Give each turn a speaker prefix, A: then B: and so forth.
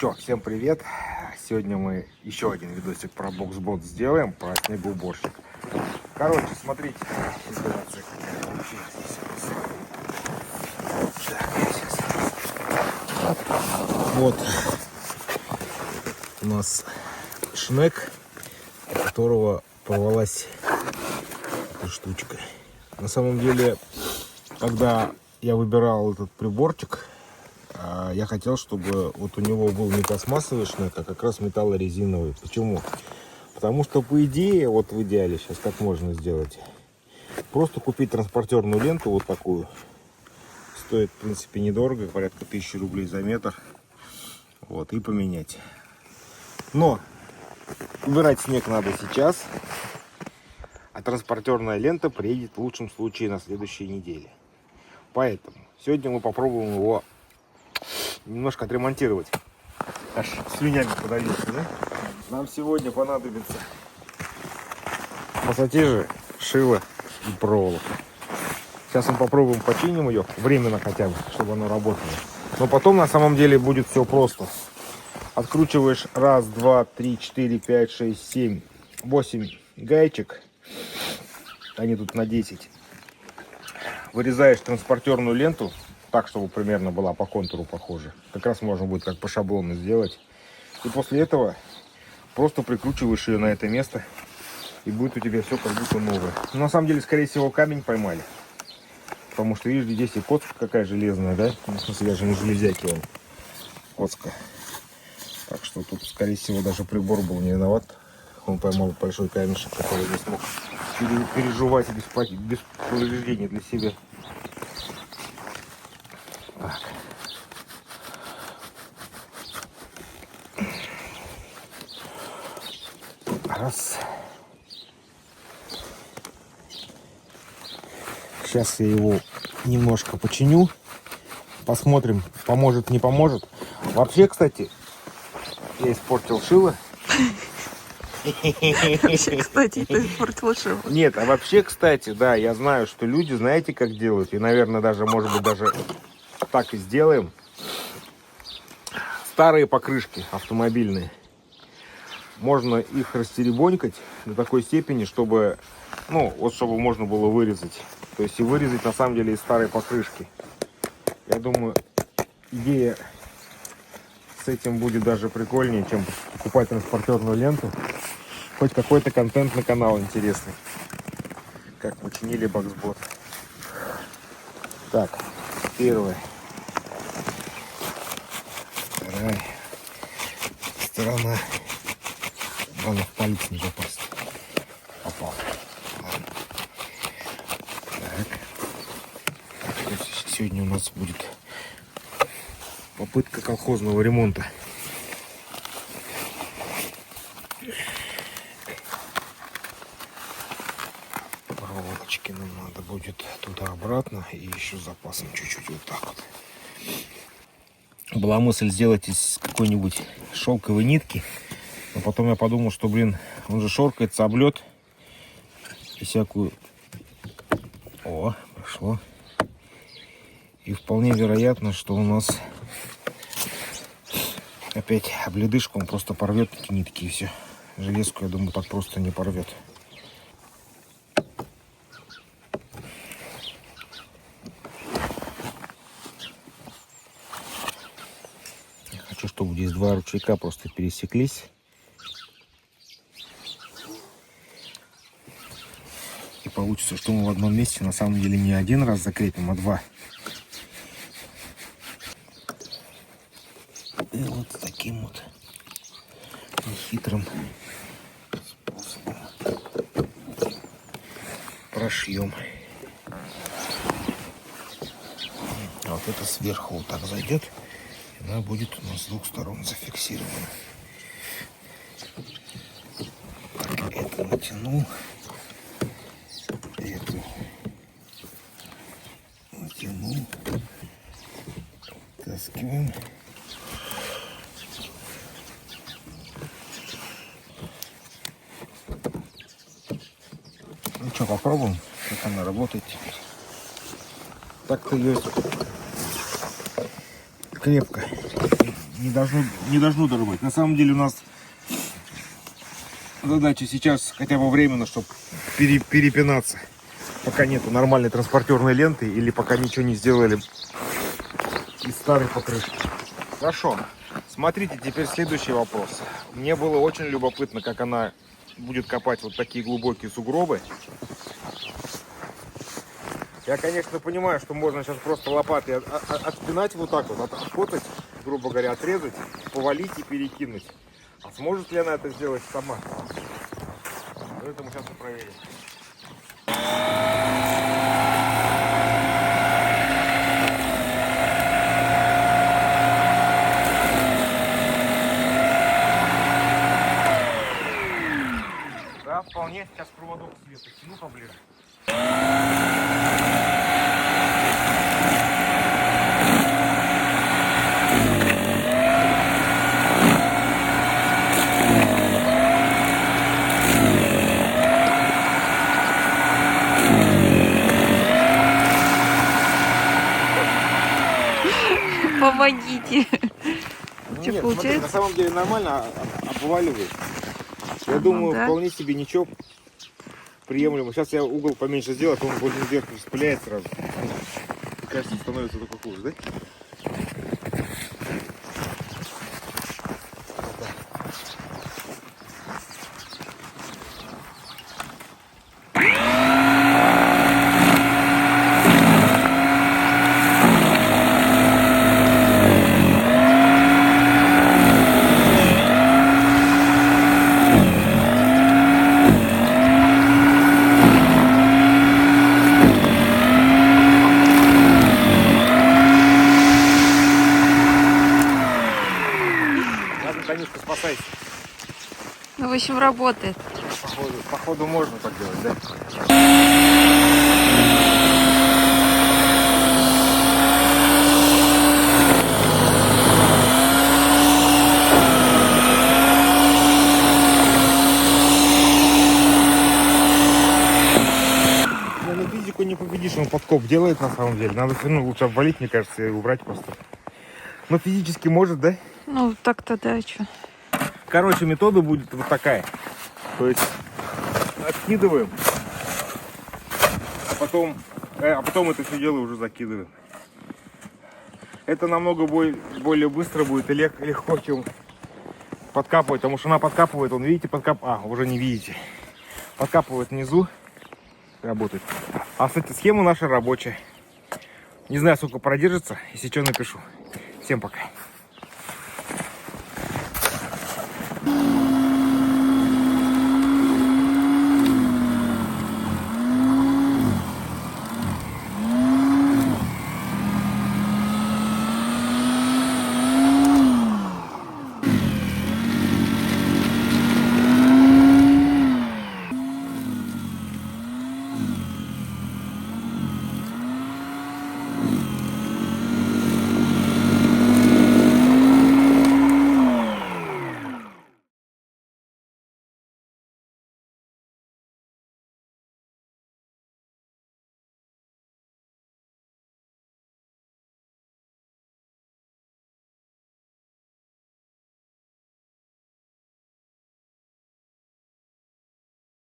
A: Чё, всем привет! Сегодня мы еще один видосик про боксбот сделаем, про снегоуборщик. Короче, смотрите, ситуация какая вообще здесь у нас. Так, сейчас. Вот у нас шнек, у которого порвалась эта штучка. На самом деле, когда я выбирал этот приборчик, я хотел, чтобы вот у него был не пластмассовый шнек, а как раз металлорезиновый. Почему? Потому что, по идее, вот в идеале сейчас как можно сделать? Просто купить транспортерную ленту вот такую. Стоит, в принципе, недорого, порядка 1000 рублей за метр. Вот, и поменять. Но убирать снег надо сейчас, а транспортерная лента приедет в лучшем случае на следующей неделе. Поэтому сегодня мы попробуем его немножко отремонтировать. Аж слюнями подавился, да? Нам сегодня понадобится пассатижи, шило и проволока. Сейчас мы попробуем починим ее, временно хотя бы, чтобы она работала. Но потом на самом деле будет все просто. Откручиваешь 1, 2, 3, 4, 5, 6, 7, 8 гаечек. Они тут на 10. Вырезаешь транспортерную ленту так, чтобы примерно была по контуру похожа. Как раз можно будет как по шаблону сделать. И после этого просто прикручиваешь ее на это место, и будет у тебя все как будто новое. Но на самом деле, скорее всего, камень поймали. Потому что, видишь, здесь и коцка какая железная, да? В смысле, даже не железяки, он. Коцка. Так что тут, скорее всего, даже прибор был не виноват. Он поймал большой камешек, который не смог переживать без повреждений для себя. Так. Раз. Сейчас я его немножко починю. Посмотрим, поможет, не поможет. Вообще, кстати, я испортил шило.
B: Кстати, ты испортил шило.
A: Нет, а вообще, кстати, да, я знаю, что люди, знаете, как делают. И, наверное, даже, может быть, даже так и сделаем. Старые покрышки автомобильные. Можно их растеребонькать до такой степени, чтобы, ну, вот чтобы можно было вырезать. То есть и вырезать, на самом деле, из старой покрышки. Я думаю, идея с этим будет даже прикольнее, чем покупать транспортерную ленту. Хоть какой-то контент на канал интересный. Как починили боксбот. Так, первая. Вторая сторона. Главное, в палец не попасть. Попал. Ладно. Так. Сегодня у нас будет попытка колхозного ремонта. Проволочки нам надо будет туда-обратно. И еще запасом чуть-чуть вот так вот. Была мысль сделать из какой-нибудь шелковой нитки. Но потом я подумал, что, блин, он же шоркается об лед. И всякую... О, прошло. И вполне вероятно, что у нас опять об ледышку он просто порвет эти нитки и все. Железку, я думаю, так просто не порвет. Я хочу, чтобы здесь два ручейка просто пересеклись. И получится, что мы в одном месте на самом деле не один раз закрепим, а два. И вот таким вот нехитрым способом прошьем. А вот это сверху вот так зайдет, и она будет у нас с двух сторон зафиксирована. Так, это натянул. Эту натянул. Таскиваем. Ну что, попробуем, как она работает теперь. Так-то ее крепко не должно дорвать. На самом деле у нас задача сейчас хотя бы временно, чтобы перепинаться, пока нету нормальной транспортерной ленты или пока ничего не сделали из старой покрышки. Хорошо. Смотрите, теперь следующий вопрос. Мне было очень любопытно, как она будет копать вот такие глубокие сугробы. Я, конечно, понимаю, что можно сейчас просто лопатой отпинать вот так вот, отфотать, грубо говоря, отрезать, повалить и перекинуть. А сможет ли она это сделать сама? Это мы сейчас и проверим. Да, вполне. Сейчас проводок себе потяну поближе.
B: Помогите.
A: Ну,
B: Что
A: нет,
B: получается?
A: смотри, на самом деле нормально обваливает. Я думаю,
B: да.
A: вполне себе ничего приемлемо. Сейчас я угол поменьше сделаю, а то он возле зеркала спыляет сразу. Мне кажется, становится только хуже, да? Танюшка, спасайся.
B: Ну, в общем, работает.
A: Походу можно так делать, да? Ну, физику не победишь, он подкоп делает на самом деле. Надо все равно лучше обвалить, мне кажется, и убрать просто. Но физически может, да?
B: Ну, так-то да, что.
A: Короче, метода будет вот такая. То есть откидываем, а потом это все дело уже закидываем. Это намного более быстро будет и легко, чем подкапывать, потому что она подкапывает, он, видите, уже не видите. Подкапывает внизу, работает. А, кстати, схема наша рабочая. Не знаю, сколько продержится, если что, напишу. Всем пока.